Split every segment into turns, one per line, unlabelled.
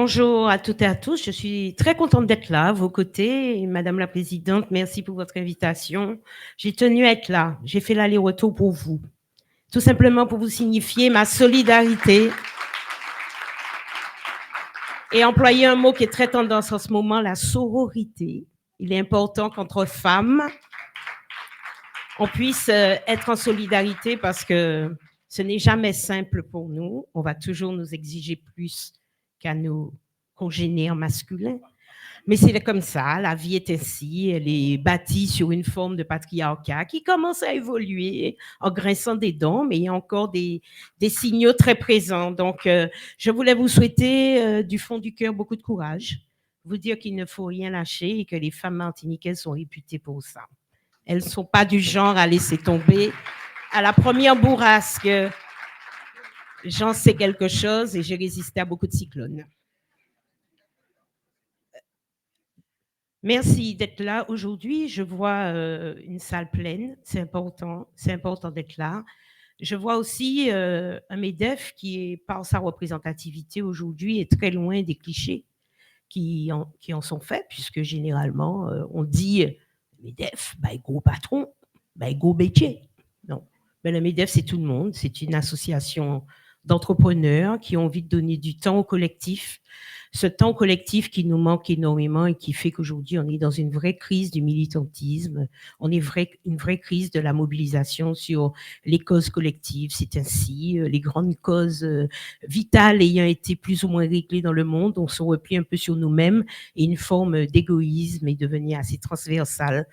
Bonjour à toutes et à tous. Je suis très contente d'être là à vos côtés. Madame la Présidente, merci pour votre invitation. J'ai tenu à être là. J'ai fait l'aller-retour pour vous. Tout simplement pour vous signifier ma solidarité et employer un mot qui est très tendance en ce moment, la sororité. Il est important qu'entre femmes, on puisse être en solidarité parce que ce n'est jamais simple pour nous. On va toujours nous exiger plus qu'à nos congénères masculins. Mais c'est comme ça, la vie est ainsi, elle est bâtie sur une forme de patriarcat qui commence à évoluer en grinçant des dents, mais il y a encore des signaux très présents. Donc, je voulais vous souhaiter du fond du cœur beaucoup de courage, vous dire qu'il ne faut rien lâcher et que les femmes martiniquaises sont réputées pour ça. Elles ne sont pas du genre à laisser tomber. À la première bourrasque, j'en sais quelque chose et j'ai résisté à beaucoup de cyclones. Merci d'être là aujourd'hui. Je vois une salle pleine, c'est important d'être là. Je vois aussi un MEDEF qui, est, par sa représentativité aujourd'hui, est très loin des clichés qui en sont faits, puisque généralement, on dit MEDEF, bah, gros patron, bah, gros métier. Non, mais le MEDEF, c'est tout le monde. C'est une association d'entrepreneurs qui ont envie de donner du temps au collectif, ce temps collectif qui nous manque énormément et qui fait qu'aujourd'hui, on est dans une vraie crise du militantisme, on est une vraie crise de la mobilisation sur les causes collectives. C'est ainsi, les grandes causes vitales ayant été plus ou moins réglées dans le monde, on se replie un peu sur nous-mêmes et une forme d'égoïsme est devenue assez transversale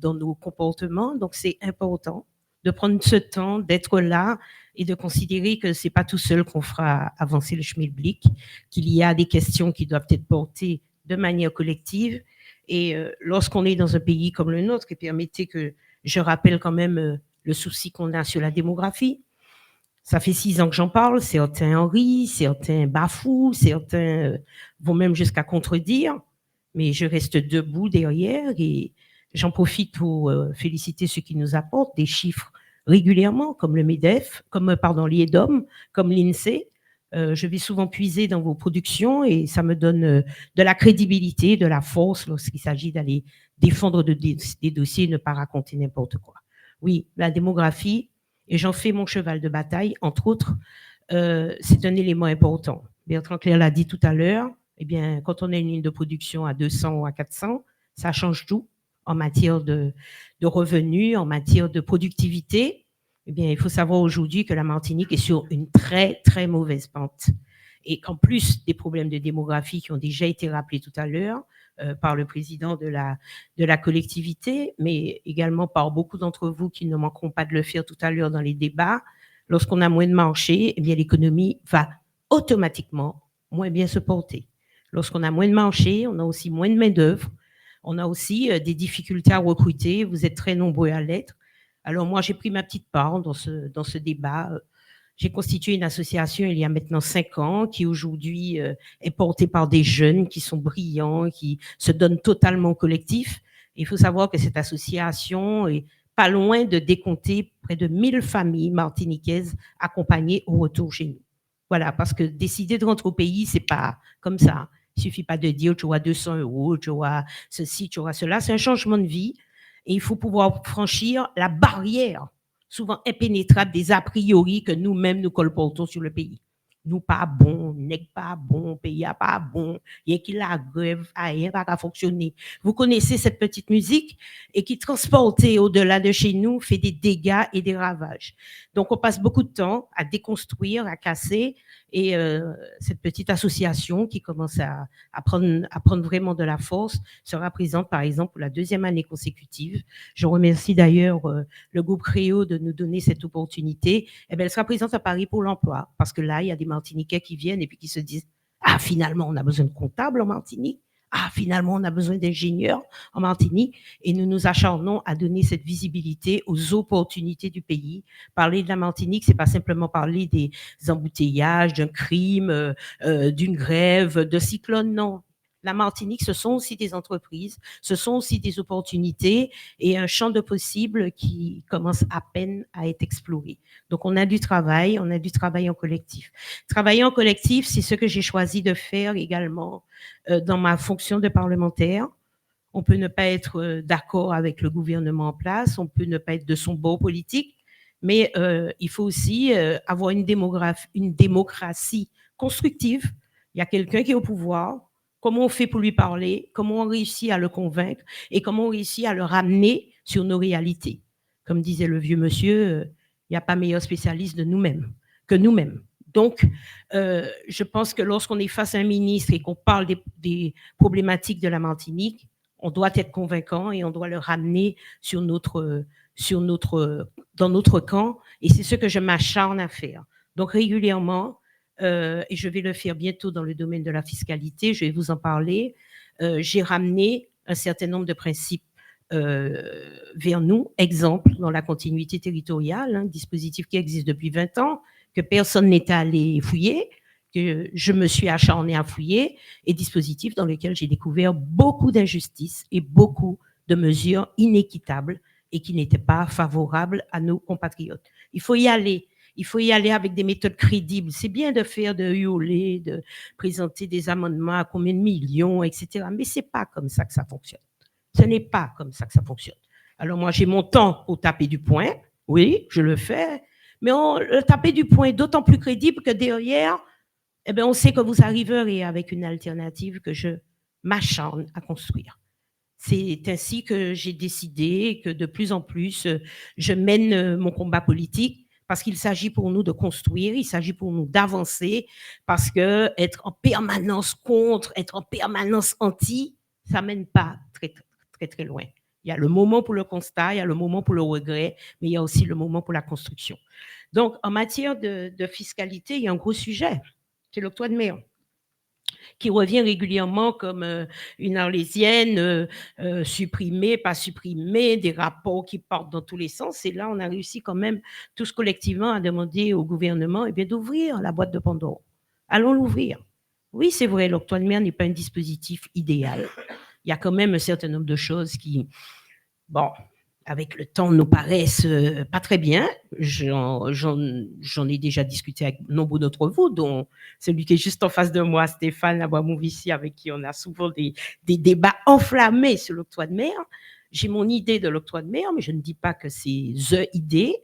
dans nos comportements. Donc, c'est important de prendre ce temps, d'être là et de considérer que c'est pas tout seul qu'on fera avancer le schmilblick, qu'il y a des questions qui doivent être portées de manière collective. Et lorsqu'on est dans un pays comme le nôtre, et permettez que je rappelle quand même le souci qu'on a sur la démographie. Ça fait 6 ans que j'en parle, certains en rient, certains bafouent, certains vont même jusqu'à contredire, mais je reste debout derrière et j'en profite pour féliciter ceux qui nous apportent des chiffres régulièrement, comme le MEDEF, comme l'IEDOM, comme l'INSEE. Je vais souvent puiser dans vos productions et ça me donne de la crédibilité, de la force lorsqu'il s'agit d'aller défendre des dossiers et ne pas raconter n'importe quoi. Oui, la démographie, et j'en fais mon cheval de bataille, entre autres, c'est un élément important. Bertrand Clair l'a dit tout à l'heure, eh bien, quand on a une ligne de production à 200 ou à 400, ça change tout en matière de revenus, en matière de productivité. Eh bien, il faut savoir aujourd'hui que la Martinique est sur une très, très mauvaise pente. Et qu'en plus des problèmes de démographie qui ont déjà été rappelés tout à l'heure par le président de la collectivité, mais également par beaucoup d'entre vous qui ne manqueront pas de le faire tout à l'heure dans les débats, lorsqu'on a moins de marché, eh bien, l'économie va automatiquement moins bien se porter. Lorsqu'on a moins de marché, on a aussi moins de main-d'œuvre, on a aussi des difficultés à recruter. Vous êtes très nombreux à l'être. Alors, moi, j'ai pris ma petite part dans ce débat. J'ai constitué une association il y a maintenant 5 ans qui aujourd'hui est portée par des jeunes qui sont brillants, qui se donnent totalement au collectif. Il faut savoir que cette association est pas loin de décompter près de 1000 familles martiniquaises accompagnées au retour chez nous. Voilà, parce que décider de rentrer au pays, c'est pas comme ça. Il suffit pas de dire tu auras 200 euros, tu auras ceci, tu auras cela. C'est un changement de vie et il faut pouvoir franchir la barrière souvent impénétrable des a priori que nous-mêmes nous colportons sur le pays. Nous pas bon, n'est pas bon, pays a pas bon, il y a qui la grève, rien pas fonctionner. Vous connaissez cette petite musique et qui transportée au-delà de chez nous fait des dégâts et des ravages. Donc on passe beaucoup de temps à déconstruire, à casser et cette petite association qui commence à prendre vraiment de la force sera présente par exemple pour la 2e année consécutive. Je remercie d'ailleurs le groupe Créo de nous donner cette opportunité. Eh bien, elle sera présente à Paris pour l'emploi parce que là, il y a des Martiniquais qui viennent et puis qui se disent ah, finalement, on a besoin de comptables en Martinique. Ah, finalement, on a besoin d'ingénieurs en Martinique et nous nous acharnons à donner cette visibilité aux opportunités du pays. Parler de la Martinique, c'est pas simplement parler des embouteillages, d'un crime, d'une grève, de cyclone, non. La Martinique, ce sont aussi des entreprises, ce sont aussi des opportunités et un champ de possibles qui commence à peine à être exploré. Donc, on a du travail en collectif. Travailler en collectif, c'est ce que j'ai choisi de faire également dans ma fonction de parlementaire. On peut ne pas être d'accord avec le gouvernement en place, on peut ne pas être de son bord politique, mais il faut aussi avoir une démocratie constructive. Il y a quelqu'un qui est au pouvoir. Comment on fait pour lui parler? Comment on réussit à le convaincre? Et comment on réussit à le ramener sur nos réalités? Comme disait le vieux monsieur, il n'y a pas meilleur spécialiste de nous-mêmes que nous-mêmes. Donc, je pense que lorsqu'on est face à un ministre et qu'on parle des problématiques de la Martinique, on doit être convaincant et on doit le ramener dans notre camp. Et c'est ce que je m'acharne à faire. Donc régulièrement, et je vais le faire bientôt dans le domaine de la fiscalité, je vais vous en parler, j'ai ramené un certain nombre de principes vers nous. Exemple, dans la continuité territoriale, un dispositif qui existe depuis 20 ans, que personne n'est allé fouiller, que je me suis acharnée à fouiller, et dispositifs dans lesquels j'ai découvert beaucoup d'injustices et beaucoup de mesures inéquitables et qui n'étaient pas favorables à nos compatriotes. Il faut y aller. Il faut y aller avec des méthodes crédibles. C'est bien de faire, de hurler, de présenter des amendements à combien de millions, etc. Mais c'est pas comme ça que ça fonctionne. Ce n'est pas comme ça que ça fonctionne. Alors moi, j'ai mon temps pour taper du poing. Oui, je le fais. Mais le taper du poing est d'autant plus crédible que derrière, eh bien, on sait que vous arriverez avec une alternative que je m'acharne à construire. C'est ainsi que j'ai décidé que de plus en plus, je mène mon combat politique parce qu'il s'agit pour nous de construire, il s'agit pour nous d'avancer, parce que être en permanence contre, être en permanence anti, ça mène pas très, très, très loin. Il y a le moment pour le constat, il y a le moment pour le regret, mais il y a aussi le moment pour la construction. Donc, en matière de fiscalité, il y a un gros sujet, c'est l'octroi de mer, qui revient régulièrement comme une arlésienne, supprimée, pas supprimée, des rapports qui partent dans tous les sens. Et là, on a réussi quand même tous collectivement à demander au gouvernement eh bien, d'ouvrir la boîte de Pandore. Allons l'ouvrir. Oui, c'est vrai, l'octroi de mer n'est pas un dispositif idéal. Il y a quand même un certain nombre de choses qui, bon, avec le temps, nous paraissent pas très bien. J'en ai déjà discuté avec nombre d'entre vous, dont celui qui est juste en face de moi, Stéphane Labouamouvissi, avec qui on a souvent des débats enflammés sur l'octroi de mer. J'ai mon idée de l'octroi de mer, mais je ne dis pas que c'est the idée.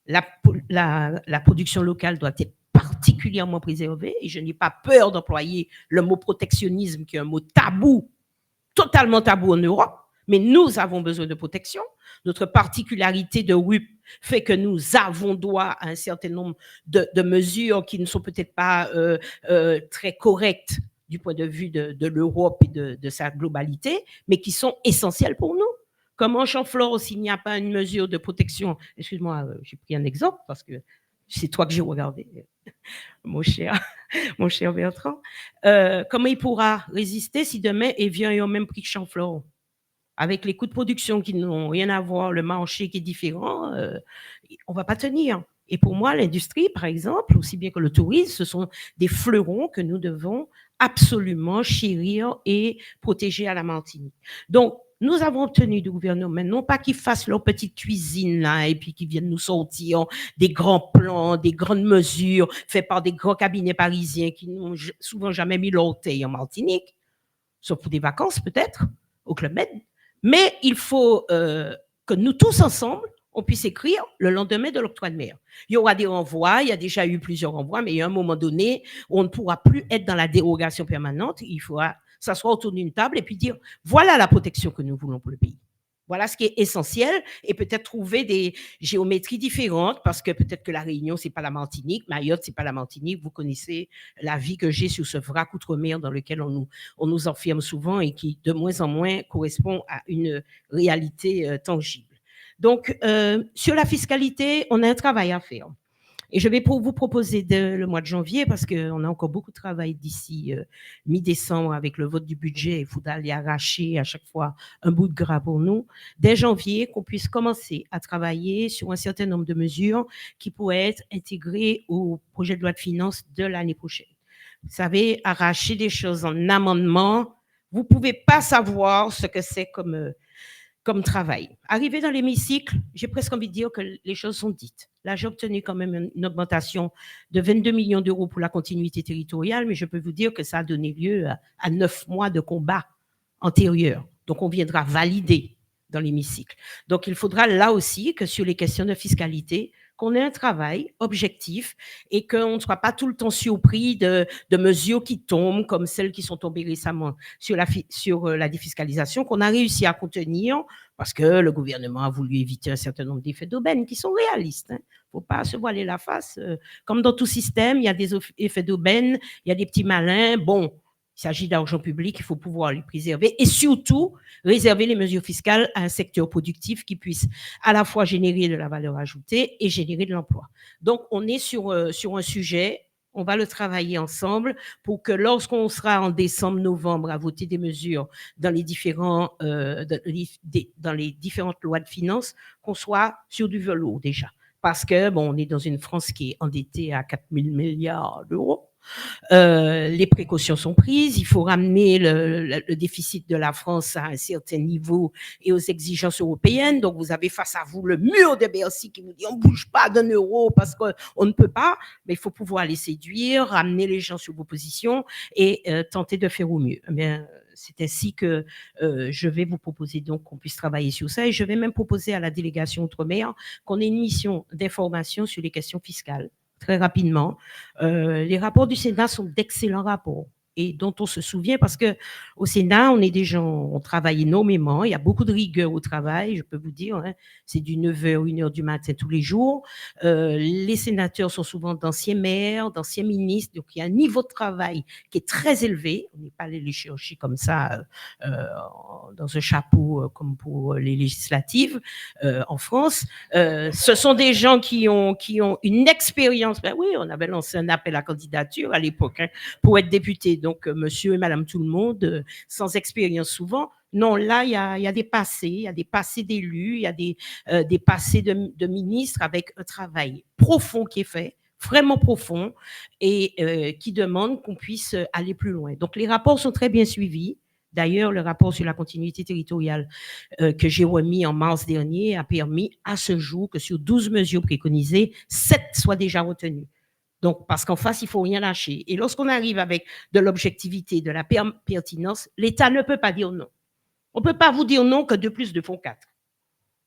La production locale doit être particulièrement préservée et je n'ai pas peur d'employer le mot protectionnisme, qui est un mot tabou, totalement tabou en Europe. Mais nous avons besoin de protection. Notre particularité de RUP fait que nous avons droit à un certain nombre de mesures qui ne sont peut-être pas très correctes du point de vue de l'Europe et de sa globalité, mais qui sont essentielles pour nous. Comme en Champflore, s'il n'y a pas une mesure de protection, excuse-moi, j'ai pris un exemple parce que c'est toi que j'ai regardé, mon cher, mon cher Bertrand. Comment il pourra résister si demain il vient et au même prix que Champflore? Avec les coûts de production qui n'ont rien à voir, le marché qui est différent, on ne va pas tenir. Et pour moi, l'industrie, par exemple, aussi bien que le tourisme, ce sont des fleurons que nous devons absolument chérir et protéger à la Martinique. Donc, nous avons obtenu du gouvernement, non pas qu'ils fassent leur petite cuisine là et puis qu'ils viennent nous sortir des grands plans, des grandes mesures faits par des grands cabinets parisiens qui n'ont souvent jamais mis l'orteil en Martinique, sauf pour des vacances peut-être, au Club Med. Mais il faut que nous tous ensemble, on puisse écrire le lendemain de l'octroi de mer. Il y aura des renvois, il y a déjà eu plusieurs renvois, mais il y a un moment donné où on ne pourra plus être dans la dérogation permanente. Il faudra s'asseoir autour d'une table et puis dire, voilà la protection que nous voulons pour le pays. Voilà ce qui est essentiel et peut-être trouver des géométries différentes parce que peut-être que la Réunion, c'est pas la Martinique, Mayotte, c'est pas la Martinique. Vous connaissez la vie que j'ai sur ce vrac outre-mer dans lequel on nous enferme souvent et qui de moins en moins correspond à une réalité tangible. Donc, sur la fiscalité, on a un travail à faire. Et je vais vous proposer le mois de janvier, parce qu'on a encore beaucoup de travail d'ici mi-décembre avec le vote du budget. Il faudra aller arracher à chaque fois un bout de gras pour nous. Dès janvier, qu'on puisse commencer à travailler sur un certain nombre de mesures qui pourraient être intégrées au projet de loi de finances de l'année prochaine. Vous savez, arracher des choses en amendement, vous ne pouvez pas savoir ce que c'est comme travail. Arrivé dans l'hémicycle, j'ai presque envie de dire que les choses sont dites. Là, j'ai obtenu quand même une augmentation de 22 millions d'euros pour la continuité territoriale, mais je peux vous dire que ça a donné lieu à 9 mois de combat antérieurs. Donc, on viendra valider dans l'hémicycle. Donc, il faudra là aussi que sur les questions de fiscalité, qu'on ait un travail objectif et qu'on ne soit pas tout le temps surpris de mesures qui tombent, comme celles qui sont tombées récemment sur la défiscalisation, qu'on a réussi à contenir parce que le gouvernement a voulu éviter un certain nombre d'effets d'aubaine qui sont réalistes. Il ne faut pas se voiler la face. Comme dans tout système, il y a des effets d'aubaine, il y a des petits malins. Bon, il s'agit d'argent public, il faut pouvoir le préserver et surtout réserver les mesures fiscales à un secteur productif qui puisse à la fois générer de la valeur ajoutée et générer de l'emploi. Donc, on est sur un sujet, on va le travailler ensemble pour que lorsqu'on sera en décembre, novembre à voter des mesures dans les différentes lois de finances, qu'on soit sur du velours déjà. Parce que, bon, on est dans une France qui est endettée à 4 000 milliards d'euros. Les précautions sont prises, il faut ramener le déficit de la France à un certain niveau et aux exigences européennes. Donc, vous avez face à vous le mur de Bercy qui vous dit on ne bouge pas d'un euro parce qu'on ne peut pas, mais il faut pouvoir les séduire, ramener les gens sur vos positions et tenter de faire au mieux. Mais, c'est ainsi que je vais vous proposer donc qu'on puisse travailler sur ça et je vais même proposer à la délégation Outre-mer qu'on ait une mission d'information sur les questions fiscales très rapidement. Les rapports du Sénat sont d'excellents rapports et dont on se souvient parce que au Sénat, on est des gens, on travaille énormément, il y a beaucoup de rigueur au travail, je peux vous dire, hein, c'est du 9h, 1h du matin tous les jours. Les sénateurs sont souvent d'anciens maires, d'anciens ministres, donc il y a un niveau de travail qui est très élevé. On n'est pas allé les chercher comme ça dans un chapeau comme pour les législatives en France. Ce sont des gens qui ont une expérience. Ben oui, on avait lancé un appel à candidature à l'époque hein, pour être député. Donc, monsieur et madame tout le monde, sans expérience souvent. Non, là, il y a des passés d'élus, il y a des passés de ministres avec un travail profond qui est fait, vraiment profond, et qui demande qu'on puisse aller plus loin. Donc, les rapports sont très bien suivis. D'ailleurs, le rapport sur la continuité territoriale que j'ai remis en mars dernier a permis à ce jour que sur 12 mesures préconisées, 7 soient déjà retenues. Donc, parce qu'en face, il ne faut rien lâcher. Et lorsqu'on arrive avec de l'objectivité, de la pertinence, l'État ne peut pas dire non. On ne peut pas vous dire non que 2 plus 2 font 4.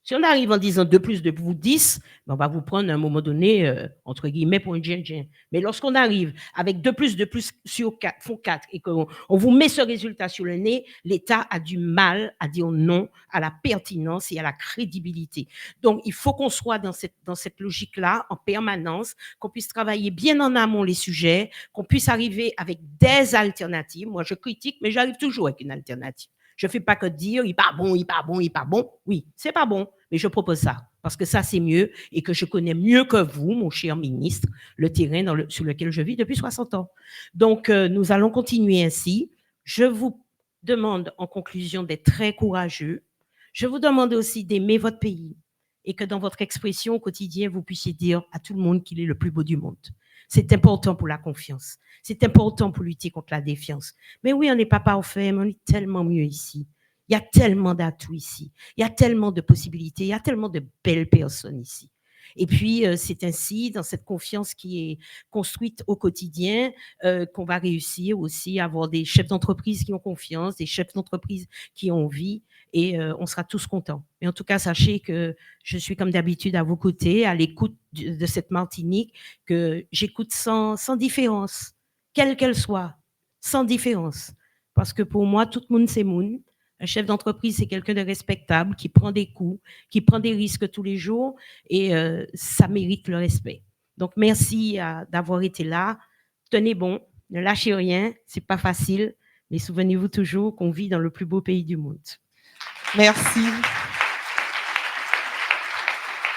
Si on arrive en disant 2 plus 2 vous 10, ben on va vous prendre à un moment donné, entre guillemets, pour un gin-gin. Mais lorsqu'on arrive avec 2 plus sur 4 font 4 et qu'on vous met ce résultat sur le nez, l'État a du mal à dire non à la pertinence et à la crédibilité. Donc, il faut qu'on soit dans cette logique-là en permanence, qu'on puisse travailler bien en amont les sujets, qu'on puisse arriver avec des alternatives. Moi, je critique, mais j'arrive toujours avec une alternative. Je ne fais pas que dire, il n'est pas bon, il n'est pas bon, il n'est pas bon. Oui, c'est pas bon, mais je propose ça parce que ça, c'est mieux et que je connais mieux que vous, mon cher ministre, le terrain sur lequel je vis depuis 60 ans. Donc, nous allons continuer ainsi. Je vous demande en conclusion d'être très courageux. Je vous demande aussi d'aimer votre pays et que dans votre expression au quotidien, vous puissiez dire à tout le monde qu'il est le plus beau du monde. C'est important pour la confiance. C'est important pour lutter contre la défiance. Mais oui, on n'est pas parfait, mais on est tellement mieux ici. Il y a tellement d'atouts ici. Il y a tellement de possibilités. Il y a tellement de belles personnes ici. Et puis, c'est ainsi, dans cette confiance qui est construite au quotidien, qu'on va réussir aussi à avoir des chefs d'entreprise qui ont confiance, des chefs d'entreprise qui ont envie, et on sera tous contents. Mais en tout cas, sachez que je suis comme d'habitude à vos côtés, à l'écoute de cette Martinique, que j'écoute sans différence, quelle qu'elle soit, sans différence. Parce que pour moi, tout le monde, c'est moun. Un chef d'entreprise, c'est quelqu'un de respectable, qui prend des coups, qui prend des risques tous les jours, et ça mérite le respect. Donc, merci d'avoir été là. Tenez bon, ne lâchez rien, c'est pas facile, mais souvenez-vous toujours qu'on vit dans le plus beau pays du monde.
Merci.